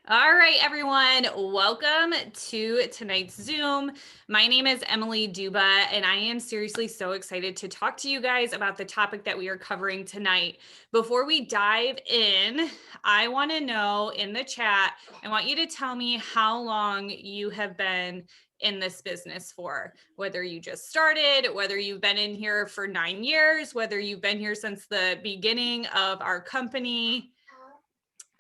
All right, everyone, welcome to tonight's Zoom. My name is Emily Duba, and I am seriously so excited to talk to you guys about the topic that we are covering tonight. Before we dive in, I want to know in the chat, I want you to tell me how long you have been in this business for, whether you just started, whether you've been in here for 9 years, whether you've been here since the beginning of our company.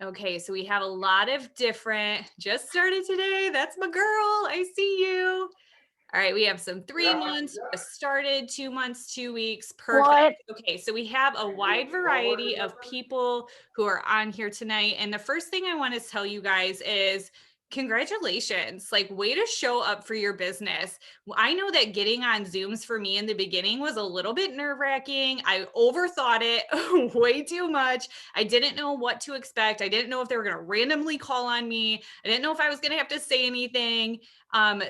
Okay, so we have a lot of different, just started today. That's my girl. I see you. All right, we have some 3 months, just started 2 months, 2 weeks. Perfect. What? Okay, so we have a wide variety of people who are on here tonight. And the first thing I want to tell you guys is congratulations. Like, way to show up for your business. I know that getting on Zooms for me in the beginning was a little bit nerve wracking. I overthought it way too much. I didn't know what to expect. I didn't know if they were going to randomly call on me. I didn't know if I was going to have to say anything.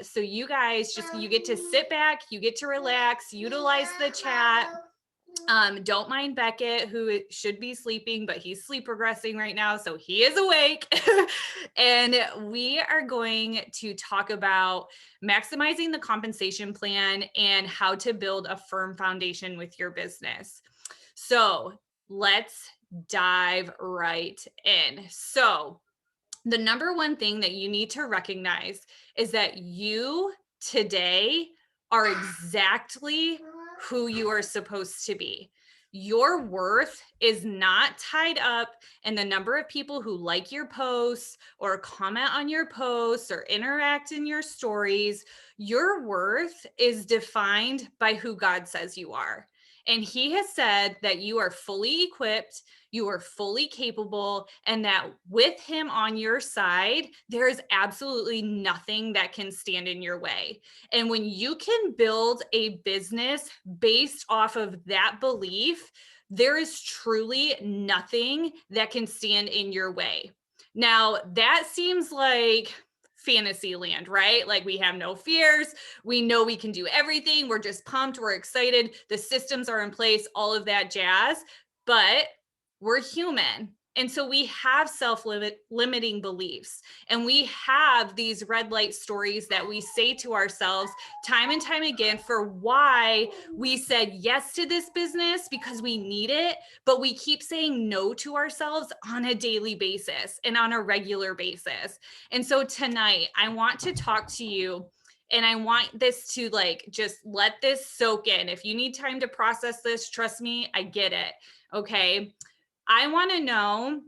So you guys you get to sit back, you get to relax, utilize the chat. Don't mind Beckett, who should be sleeping, but he's sleep regressing right now, so he is awake. And we are going to talk about maximizing the compensation plan and how to build a firm foundation with your business. So let's dive right in. So the number one thing that you need to recognize is that you today are exactly who you are supposed to be. Your worth is not tied up in the number of people who like your posts or comment on your posts or interact in your stories. Your worth is defined by who God says you are. And He has said that you are fully equipped, you are fully capable, and that with Him on your side, there is absolutely nothing that can stand in your way. And when you can build a business based off of that belief, there is truly nothing that can stand in your way. Now, that seems like fantasy land, right? Like, we have no fears. We know we can do everything. We're just pumped. We're excited. The systems are in place, all of that jazz. But we're human. And so we have self-limiting beliefs, and we have these red light stories that we say to ourselves time and time again for why we said yes to this business because we need it, but we keep saying no to ourselves on a daily basis and on a regular basis. And so tonight, I want to talk to you, and I want this to just let this soak in. If you need time to process this, trust me, I get it. Okay. I want to know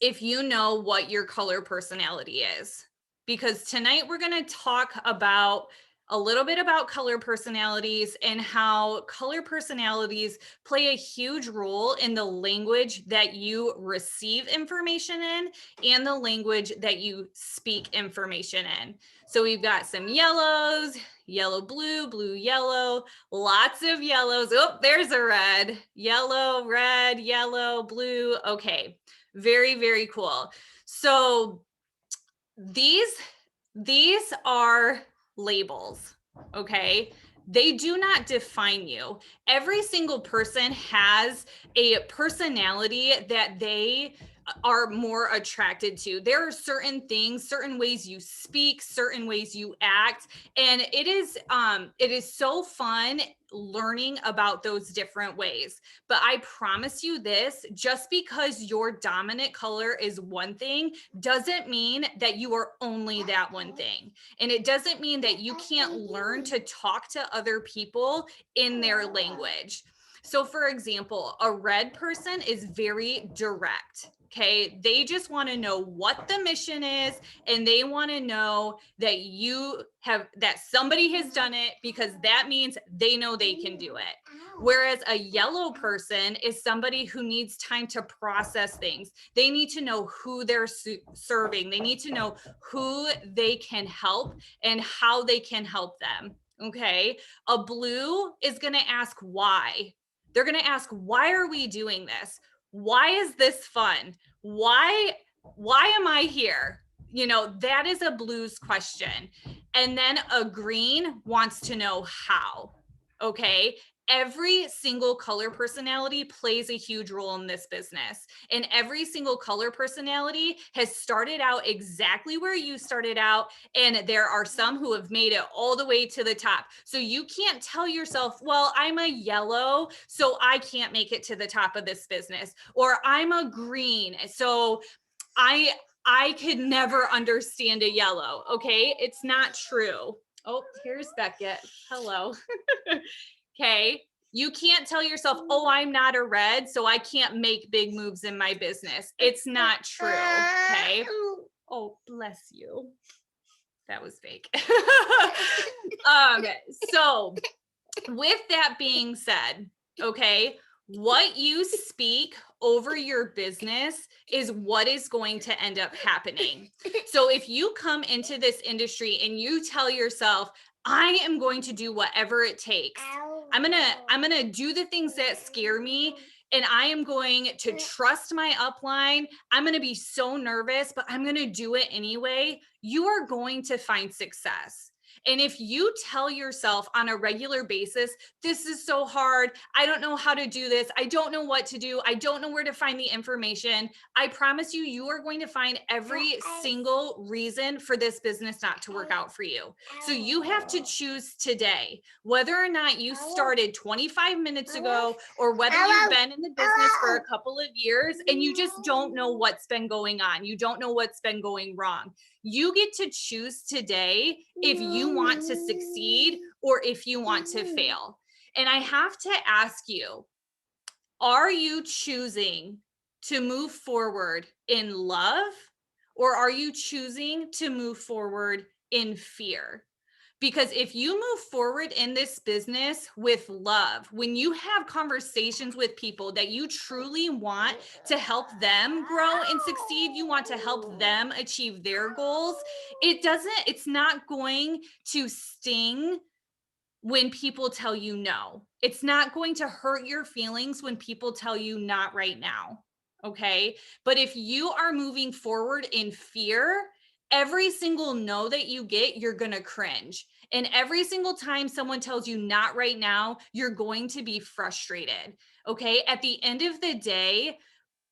if you know what your color personality is, because tonight we're going to talk about a little bit about color personalities and how color personalities play a huge role in the language that you receive information in and the language that you speak information in. So we've got some yellows, yellow, blue, blue, yellow, lots of yellows. Oh, there's a red, yellow, blue. Okay. Very, very cool. So these are labels, okay? They do not define you. Every single person has a personality that they are more attracted to. There are certain things, certain ways you speak, certain ways you act, and it is so fun learning about those different ways. But I promise you this, just because your dominant color is one thing doesn't mean that you are only that one thing. And it doesn't mean that you can't learn to talk to other people in their language. So, for example, a red person is very direct. Okay. They just want to know what the mission is, and they want to know that somebody has done it, because that means they know they can do it. Whereas a yellow person is somebody who needs time to process things. They need to know who they're serving. They need to know who they can help and how they can help them. Okay. A blue is going to ask why. They're going to ask, why are we doing this? Why is this fun? Why am I here? That is a blues question. And then a green wants to know how. Okay. every single color personality plays a huge role in this business. And every single color personality has started out exactly where you started out. And there are some who have made it all the way to the top. So you can't tell yourself, well, I'm a yellow, so I can't make it to the top of this business. Or I'm a green, so I could never understand a yellow. Okay. It's not true. Oh, here's Beckett. Hello. Okay. You can't tell yourself, oh, I'm not a red, so I can't make big moves in my business. It's not true. Okay. Oh, bless you. That was fake. So with that being said, okay, what you speak over your business is what is going to end up happening. So if you come into this industry and you tell yourself, I am going to do whatever it takes. I'm going to do the things that scare me, and I am going to trust my upline. I'm going to be so nervous, but I'm going to do it anyway. You are going to find success. And if you tell yourself on a regular basis, this is so hard, I don't know how to do this, I don't know what to do, I don't know where to find the information, I promise you, you are going to find every single reason for this business not to work out for you. So you have to choose today, whether or not you started 25 minutes ago or whether you've been in the business for a couple of years and you just don't know what's been going on. You don't know what's been going wrong. You get to choose today if you want to succeed or if you want to fail. And I have to ask you, are you choosing to move forward in love, or are you choosing to move forward in fear? Because if you move forward in this business with love, when you have conversations with people that you truly want to help them grow and succeed, you want to help them achieve their goals, it's not going to sting when people tell you no. It's not going to hurt your feelings when people tell you not right now. Okay. But if you are moving forward in fear, every single no that you get, you're going to cringe. And every single time someone tells you not right now, you're going to be frustrated. Okay. At the end of the day,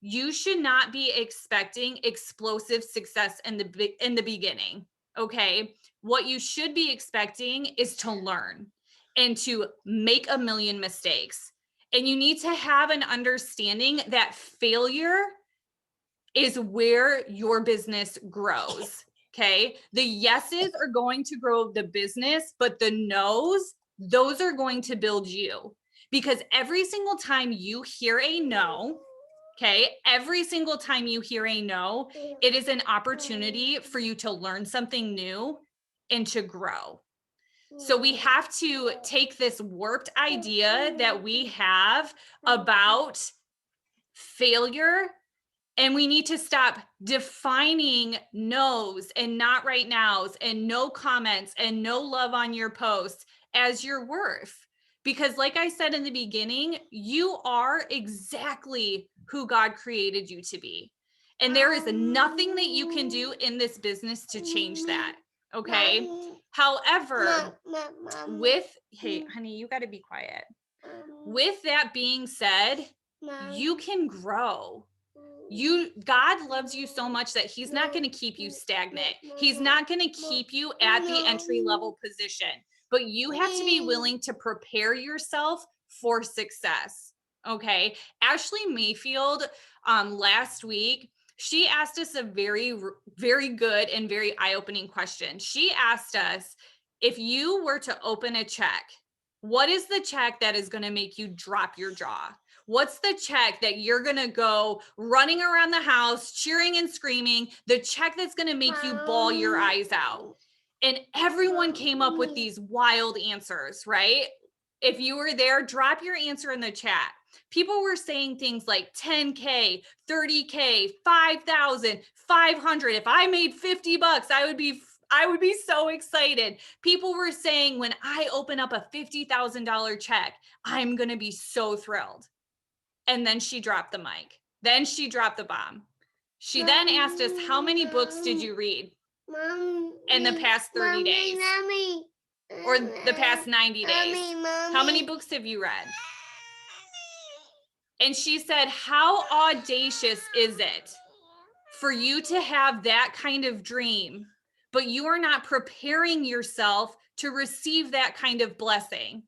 you should not be expecting explosive success in the beginning. Okay. What you should be expecting is to learn and to make a million mistakes. And you need to have an understanding that failure is where your business grows. Okay. The yeses are going to grow the business, but the no's, those are going to build you. Because every single time you hear a no, okay, every single time you hear a no, it is an opportunity for you to learn something new and to grow. So we have to take this warped idea that we have about failure, and we need to stop defining no's and not right nows and no comments and no love on your post as your worth. Because like I said in the beginning, you are exactly who God created you to be. And there is nothing that you can do in this business to change that. Okay. However, hey, honey, you got to be quiet. With that being said, you can grow. God loves you so much that he's not going to keep you stagnant. He's not going to keep you at the entry level position, but you have to be willing to prepare yourself for success. Okay. Ashley Mayfield, last week, she asked us a very, very good and very eye-opening question. She asked us, if you were to open a check, what is the check that is going to make you drop your jaw? What's the check that you're going to go running around the house, cheering and screaming, the check that's going to make you bawl your eyes out? And everyone came up with these wild answers, right? If you were there, drop your answer in the chat. People were saying things like 10K, 30K, 5,000, 500. If I made 50 bucks, I would be so excited. People were saying, when I open up a $50,000 check, I'm going to be so thrilled. And then she dropped the mic. Then she dropped the bomb. She then asked us, how many books did you read in the past 30 days? or the past 90 days? How many books have you read? And she said, how audacious is it for you to have that kind of dream, but you are not preparing yourself to receive that kind of blessing?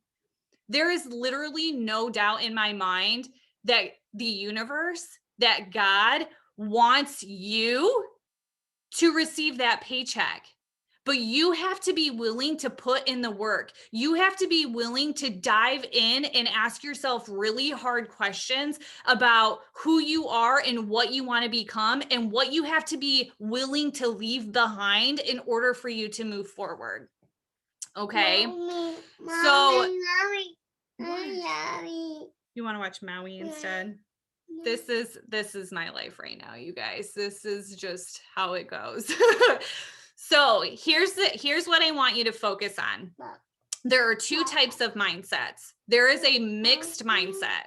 There is literally no doubt in my mind that the universe, that God wants you to receive that paycheck. But you have to be willing to put in the work. You have to be willing to dive in and ask yourself really hard questions about who you are and what you want to become and what you have to be willing to leave behind in order for you to move forward. Okay. So you want to watch Maui instead? This is my life right now, you guys. This is just how it goes. So here's what I want you to focus on. There are two types of mindsets. There is a mixed mindset,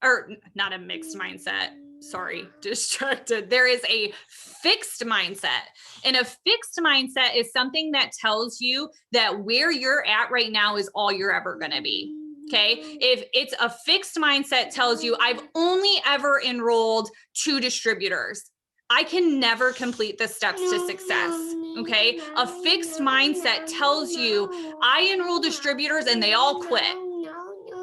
or not a mixed mindset. Sorry, distracted. There is a fixed mindset. And a fixed mindset is something that tells you that where you're at right now is all you're ever going to be. Okay. If it's a fixed mindset, tells you I've only ever enrolled 2 distributors, I can never complete the steps to success. Okay. A fixed mindset tells you I enroll distributors and they all quit.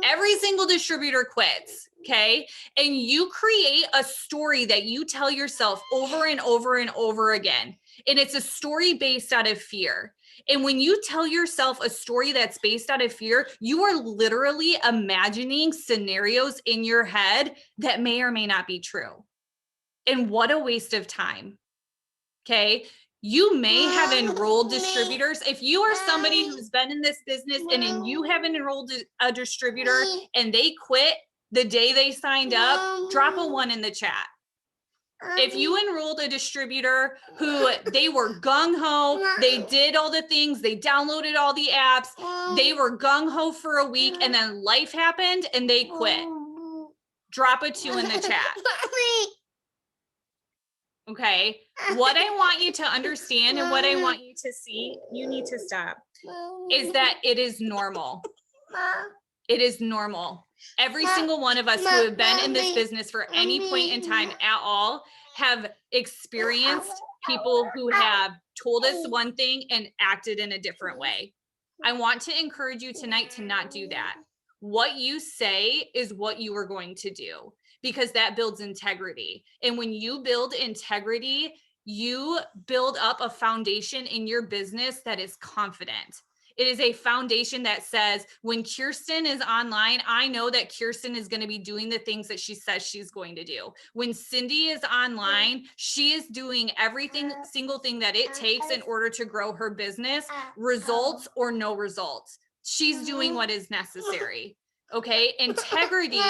Every single distributor quits. Okay. And you create a story that you tell yourself over and over and over again. And it's a story based out of fear. And when you tell yourself a story that's based out of fear, you are literally imagining scenarios in your head that may or may not be true. And what a waste of time. Okay. You may have enrolled distributors. If you are somebody who's been in this business and you haven't enrolled a distributor and they quit the day they signed up, drop a 1 in the chat. If you enrolled a distributor who they were gung-ho, they did all the things, they downloaded all the apps, they were gung-ho for a week, and then life happened and they quit, drop a 2 in the chat. Okay. What I want you to understand and what I want you to see, you need to stop, is that it is normal. It is normal. Every single one of us who have been in this business for any point in time at all have experienced people who have told us one thing and acted in a different way. I want to encourage you tonight to not do that. What you say is what you are going to do, because that builds integrity. And when you build integrity, you build up a foundation in your business that is confident. It is a foundation that says, when Kirsten is online, I know that Kirsten is going to be doing the things that she says she's going to do. When Cindy is online, she is doing everything, single thing that it takes in order to grow her business, results or no results. She's doing what is necessary. Okay. Integrity,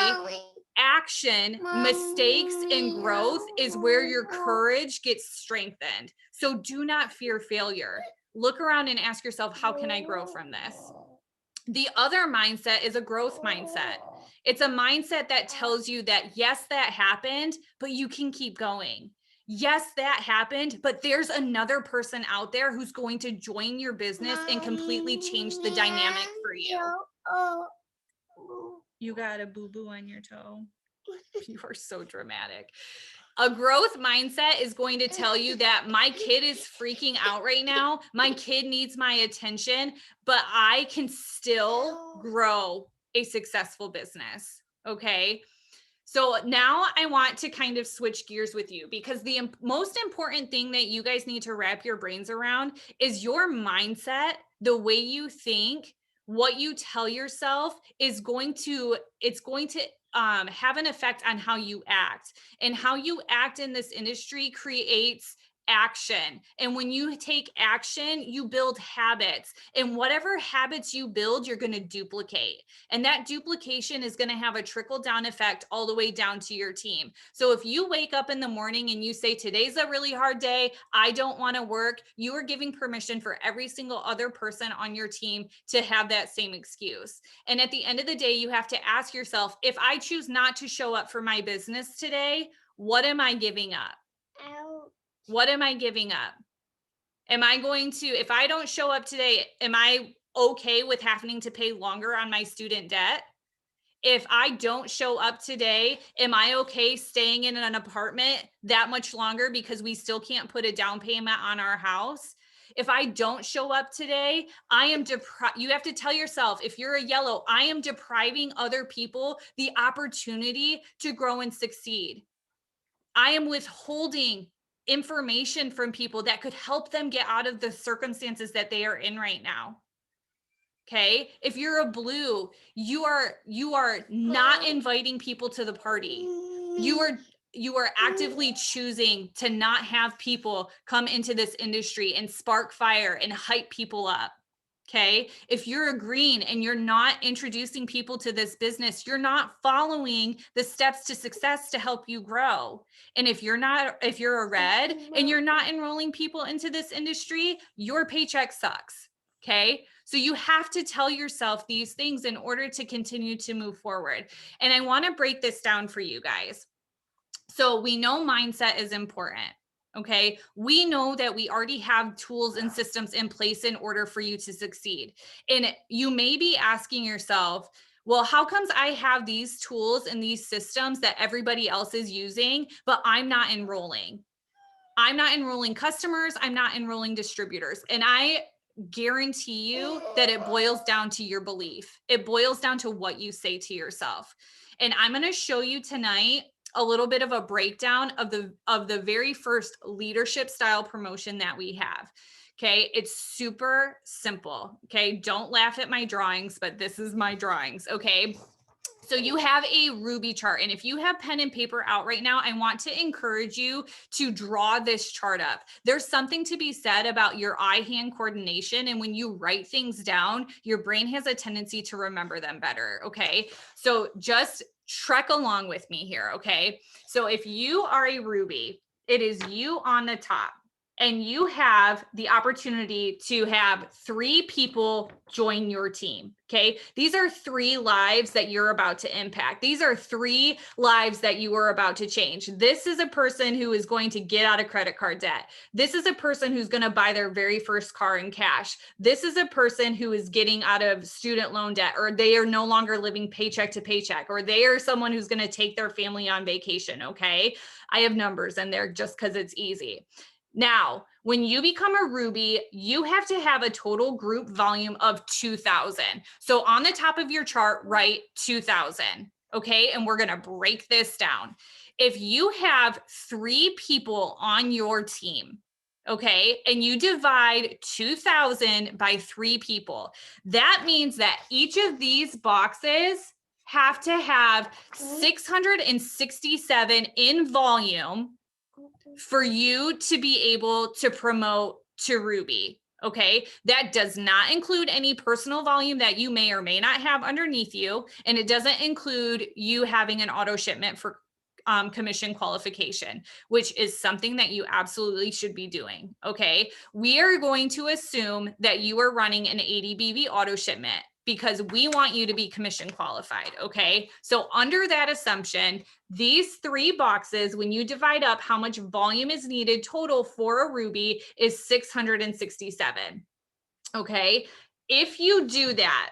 action, mistakes, and growth is where your courage gets strengthened. So do not fear failure. Look around and ask yourself, how can I grow from this? The other mindset is a growth mindset. It's a mindset that tells you that, yes, that happened, but you can keep going. Yes, that happened, but there's another person out there who's going to join your business and completely change the dynamic for you. You got a boo-boo on your toe. You are so dramatic. A growth mindset is going to tell you that my kid is freaking out right now. My kid needs my attention, but I can still grow a successful business. Okay. So now I want to kind of switch gears with you, because the most important thing that you guys need to wrap your brains around is your mindset. The way you think, what you tell yourself is going to, have an effect on how you act, and how you act in this industry creates action. And when you take action, you build habits, and whatever habits you build, you're going to duplicate. And that duplication is going to have a trickle down effect all the way down to your team. So if you wake up in the morning and you say, today's a really hard day, I don't want to work, you are giving permission for every single other person on your team to have that same excuse. And at the end of the day, you have to ask yourself, if I choose not to show up for my business today, what am I giving up? What am I giving up? Am I going to, if I don't show up today, am I okay with having to pay longer on my student debt? If I don't show up today, am I okay staying in an apartment that much longer because we still can't put a down payment on our house? If I don't show up today, I am you have to tell yourself, if you're a yellow, I am depriving other people the opportunity to grow and succeed. I am withholding information from people that could help them get out of the circumstances that they are in right now. Okay. If you're a blue, you are not inviting people to the party. You are actively choosing to not have people come into this industry and spark fire and hype people up. Okay. If you're a green and you're not introducing people to this business, you're not following the steps to success to help you grow. And if you're a red and you're not enrolling people into this industry, your paycheck sucks. Okay. So you have to tell yourself these things in order to continue to move forward. And I want to break this down for you guys. So we know mindset is important. Okay. We know that we already have tools and systems in place in order for you to succeed. And you may be asking yourself, well, how comes I have these tools and these systems that everybody else is using, but I'm not enrolling? I'm not enrolling customers. I'm not enrolling distributors. And I guarantee you that it boils down to your belief. It boils down to what you say to yourself. And I'm going to show you tonight a little bit of a breakdown of the very first leadership style promotion that we have. Okay, it's super simple. Okay, don't laugh at my drawings, but this is my drawings. Okay. So you have a Ruby chart. And if you have pen and paper out right now, I want to encourage you to draw this chart up. There's something to be said about your eye-hand coordination. And when you write things down, your brain has a tendency to remember them better. Okay. So just trek along with me here. Okay. So if you are a Ruby, it is you on the top. And you have the opportunity to have 3 people join your team. Okay. These are 3 lives that you're about to impact. These are 3 lives that you are about to change. This is a person who is going to get out of credit card debt. This is a person who's going to buy their very first car in cash. This is a person who is getting out of student loan debt, or they are no longer living paycheck to paycheck, or they are someone who's going to take their family on vacation. Okay. I have numbers in there just because it's easy. Now, when you become a Ruby, you have to have a total group volume of 2,000. So on the top of your chart, write 2,000. Okay. And we're going to break this down. If you have 3 people on your team, okay, and you divide 2,000 by 3 people, that means that each of these boxes have to have 667 in volume for you to be able to promote to Ruby. Okay. That does not include any personal volume that you may or may not have underneath you. And it doesn't include you having an auto shipment for commission qualification, which is something that you absolutely should be doing. Okay. We are going to assume that you are running an ADBV auto shipment, because we want you to be commission qualified. Okay. So under that assumption, these 3 boxes, when you divide up how much volume is needed total for a Ruby, is 667. Okay. If you do that,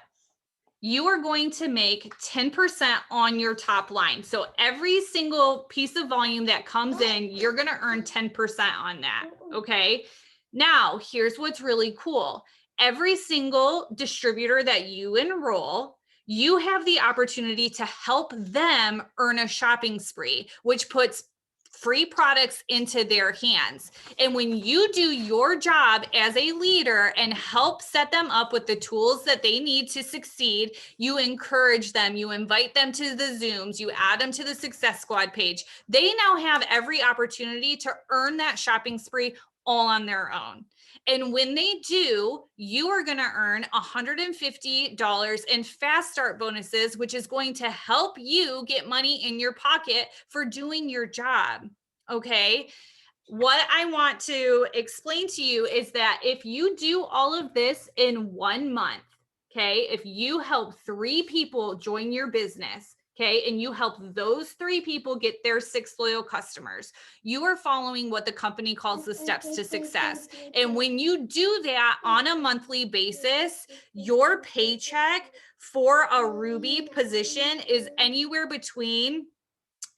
you are going to make 10% on your top line. So every single piece of volume that comes in, you're going to earn 10% on that. Okay. Now, here's what's really cool. Every single distributor that you enroll, you have the opportunity to help them earn a shopping spree, which puts free products into their hands. And when you do your job as a leader and help set them up with the tools that they need to succeed, you encourage them, you invite them to the Zooms, you add them to the Success Squad page. They now have every opportunity to earn that shopping spree all on their own. And when they do, you are going to earn $150 in fast start bonuses, which is going to help you get money in your pocket for doing your job. Okay. What I want to explain to you is that if you do all of this in 1 month, okay, if you help 3 people join your business, Okay. And you help those 3 people get their 6 loyal customers. You are following what the company calls the steps to success. And when you do that on a monthly basis, your paycheck for a Ruby position is anywhere between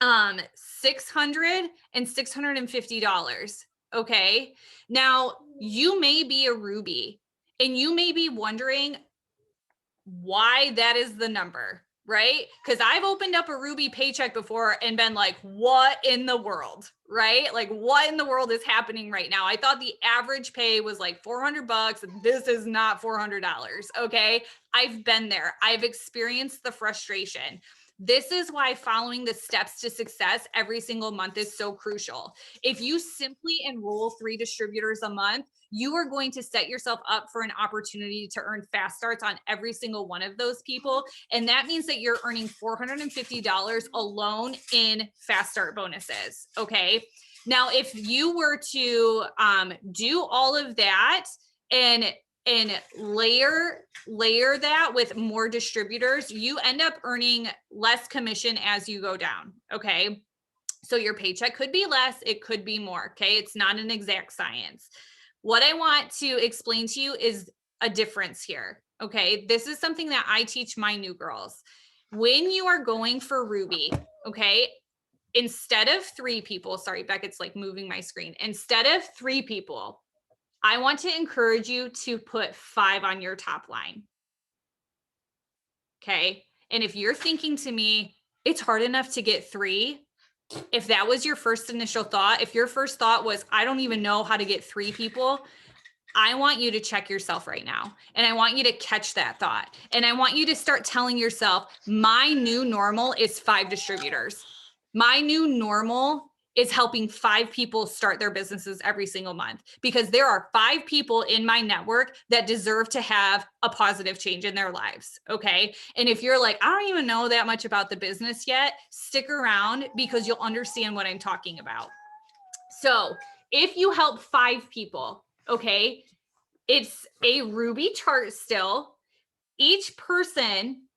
$600 and $650. Okay. Now you may be a Ruby and you may be wondering why that is the number, right? Because I've opened up a Ruby paycheck before and been like, what in the world, right? Like, what in the world is happening right now? I thought the average pay was like $400. This is not $400. Okay. I've been there. I've experienced the frustration. This is why following the steps to success every single month is so crucial. If you simply enroll 3 distributors a month, you are going to set yourself up for an opportunity to earn fast starts on every single one of those people. And that means that you're earning $450 alone in fast start bonuses. Okay. Now, if you were to do all of that and layer that with more distributors, you end up earning less commission as you go down. Okay. So your paycheck could be less, it could be more. Okay. It's not an exact science. What I want to explain to you is a difference here. Okay. This is something that I teach my new girls. When you are going for Ruby, okay, instead of 3 people, sorry, Beck, it's like moving my screen. Instead of 3 people, I want to encourage you to put 5 on your top line. Okay. And if you're thinking to me, it's hard enough to get 3. If that was your first initial thought, if your first thought was, I don't even know how to get 3 people, I want you to check yourself right now. And I want you to catch that thought. And I want you to start telling yourself, my new normal is 5 distributors. My new normal is helping 5 people start their businesses every single month, because there are 5 people in my network that deserve to have a positive change in their lives. Okay. And if you're like, I don't even know that much about the business yet, stick around because you'll understand what I'm talking about. So if you help 5 people, okay, it's a Ruby chart still. Each person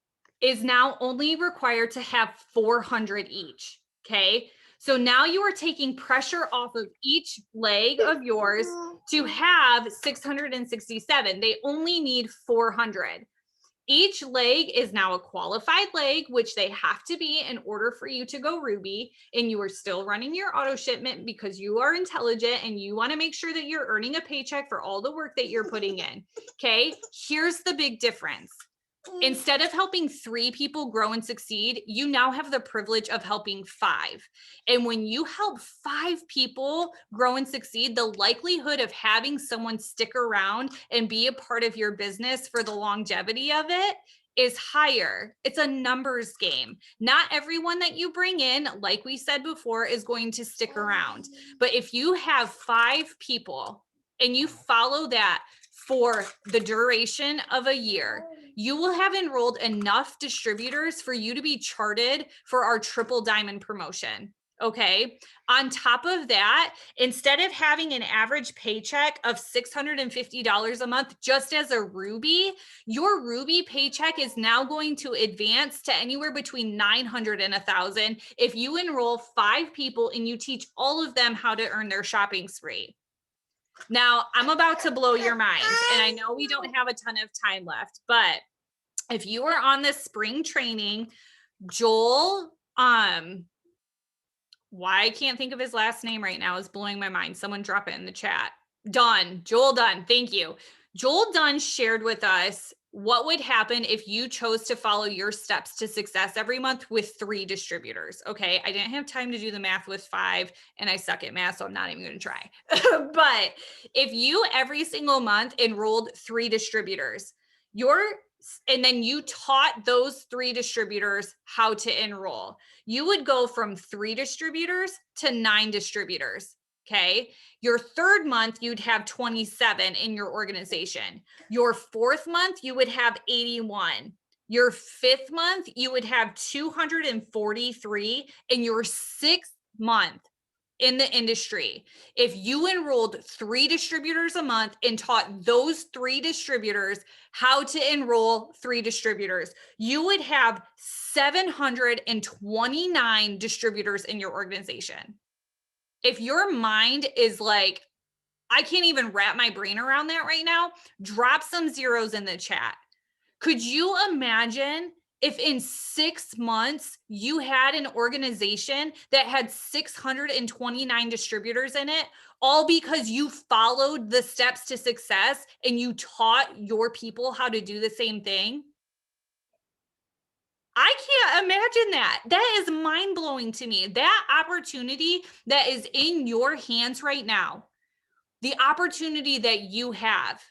is now only required to have 400 each. Okay. So now you are taking pressure off of each leg of yours to have 667. They only need 400. Each leg is now a qualified leg, which they have to be in order for you to go Ruby. And you are still running your auto shipment because you are intelligent and you want to make sure that you're earning a paycheck for all the work that you're putting in. Okay. Here's the big difference. Instead of helping 3 people grow and succeed, you now have the privilege of helping 5. And when you help 5 people grow and succeed, the likelihood of having someone stick around and be a part of your business for the longevity of it is higher. It's a numbers game. Not everyone that you bring in, like we said before, is going to stick around. But if you have 5 people and you follow that for the duration of a year, you will have enrolled enough distributors for you to be charted for our triple diamond promotion. Okay. On top of that, instead of having an average paycheck of $650 a month just as a Ruby, your Ruby paycheck is now going to advance to anywhere between $900 and $1,000 if you enroll 5 people and you teach all of them how to earn their shopping spree. Now, I'm about to blow your mind, and I know we don't have a ton of time left, but if you are on this spring training, Joel, why I can't think of his last name right now is blowing my mind. Someone drop it in the chat. Dunn, Joel Dunn. Thank you. Joel Dunn shared with us what would happen if you chose to follow your steps to success every month with 3 distributors. Okay. I didn't have time to do the math with 5 and I suck at math, so I'm not even going to try. But if you every single month enrolled 3 distributors, and then you taught those 3 distributors how to enroll, you would go from 3 distributors to 9 distributors. Okay. Your 3rd month, you'd have 27 in your organization. Your 4th month, you would have 81. Your 5th month, you would have 243. And your 6th month, in the industry, if you enrolled 3 distributors a month and taught those 3 distributors how to enroll 3 distributors, you would have 729 distributors in your organization. If your mind is like, I can't even wrap my brain around that right now, drop some zeros in the chat. Could you imagine if in 6 months you had an organization that had 629 distributors in it, all because you followed the steps to success and you taught your people how to do the same thing? I can't imagine that. That is mind blowing to me. That opportunity that is in your hands right now, the opportunity that you have,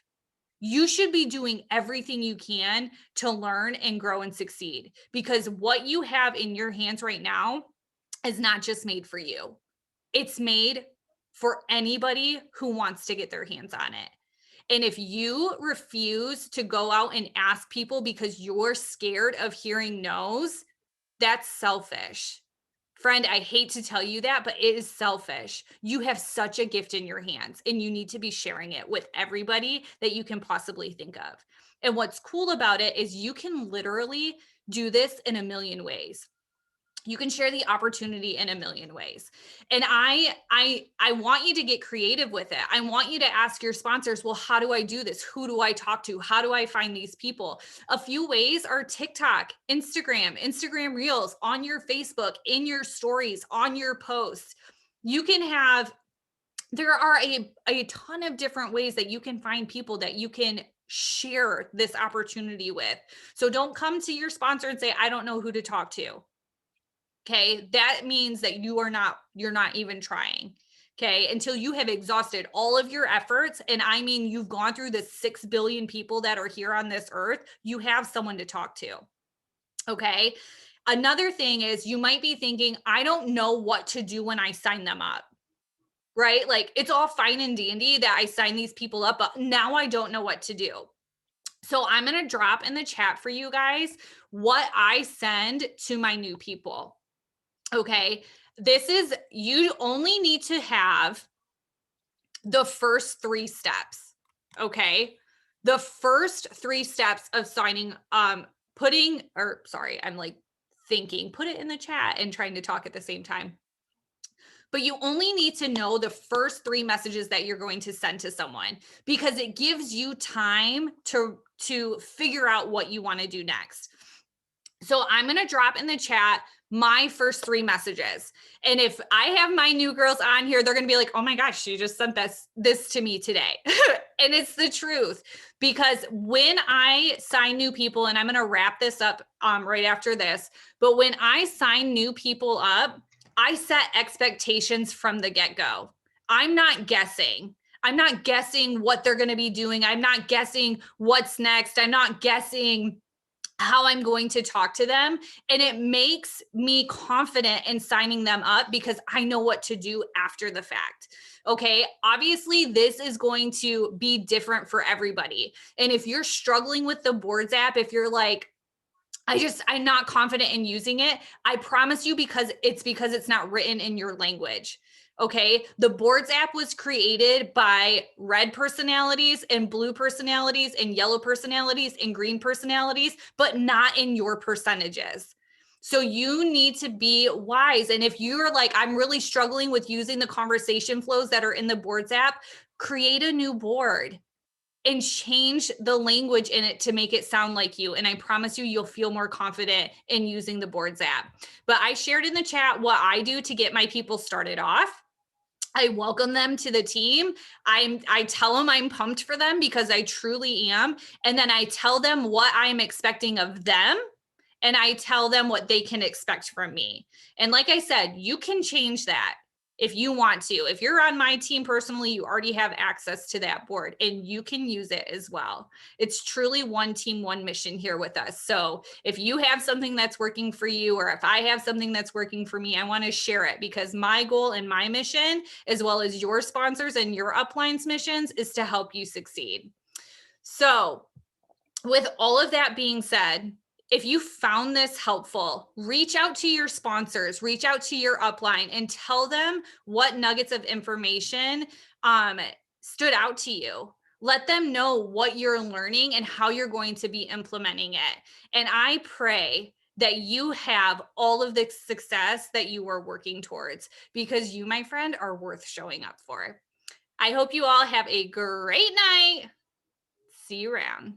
you should be doing everything you can to learn and grow and succeed, because what you have in your hands right now is not just made for you. It's made for anybody who wants to get their hands on it. And if you refuse to go out and ask people because you're scared of hearing no's, that's selfish. Friend, I hate to tell you that, but it is selfish. You have such a gift in your hands and you need to be sharing it with everybody that you can possibly think of. And what's cool about it is you can literally do this in a million ways. You can share the opportunity in a million ways. And I want you to get creative with it. I want you to ask your sponsors, well, how do I do this? Who do I talk to? How do I find these people? A few ways are TikTok, Instagram Reels, on your Facebook, in your stories, on your posts. You can have, there are a ton of different ways that you can find people that you can share this opportunity with. So don't come to your sponsor and say, I don't know who to talk to. Okay, that means that you're not even trying. Okay, until you have exhausted all of your efforts. And I mean, you've gone through the 6 billion people that are here on this earth, you have someone to talk to. Okay, another thing is you might be thinking, I don't know what to do when I sign them up. Right? Like, it's all fine and dandy that I sign these people up, but now I don't know what to do. So I'm going to drop in the chat for you guys what I send to my new people. Okay, this is, you only need to have the first 3 steps. Okay, the first 3 steps of signing, I'm like thinking, put it in the chat and trying to talk at the same time. But you only need to know the first 3 messages that you're going to send to someone, because it gives you time to figure out what you want to do next. So I'm going to drop in the chat my first 3 messages. And if I have my new girls on here, they're going to be like, oh my gosh, she just sent this to me today. And it's the truth, because when I sign new people, and I'm going to wrap this up right after this, but when I sign new people up, I set expectations from the get-go. I'm not guessing. I'm not guessing what they're going to be doing. I'm not guessing what's next. I'm not guessing how I'm going to talk to them. And it makes me confident in signing them up because I know what to do after the fact. Okay. Obviously, this is going to be different for everybody. And if you're struggling with the boards app, if you're like, I'm not confident in using it, I promise you, because it's not written in your language. Okay. The boards app was created by red personalities and blue personalities and yellow personalities and green personalities, but not in your percentages. So you need to be wise. And if you're like, I'm really struggling with using the conversation flows that are in the boards app, create a new board and change the language in it to make it sound like you. And I promise you, you'll feel more confident in using the boards app. But I shared in the chat what I do to get my people started off. I welcome them to the team. I tell them I'm pumped for them because I truly am. And then I tell them what I'm expecting of them. And I tell them what they can expect from me. And like I said, you can change that if you want to. If you're on my team personally, you already have access to that board and you can use it as well. It's truly one team, one mission here with us. So if you have something that's working for you, or if I have something that's working for me, I want to share it, because my goal and my mission, as well as your sponsors and your upline's missions, is to help you succeed. So with all of that being said, if you found this helpful, reach out to your sponsors, reach out to your upline and tell them what nuggets of information um, stood out to you. Let them know what you're learning and how you're going to be implementing it. And I pray that you have all of the success that you are working towards, because you, my friend, are worth showing up for. I hope you all have a great night. See you around.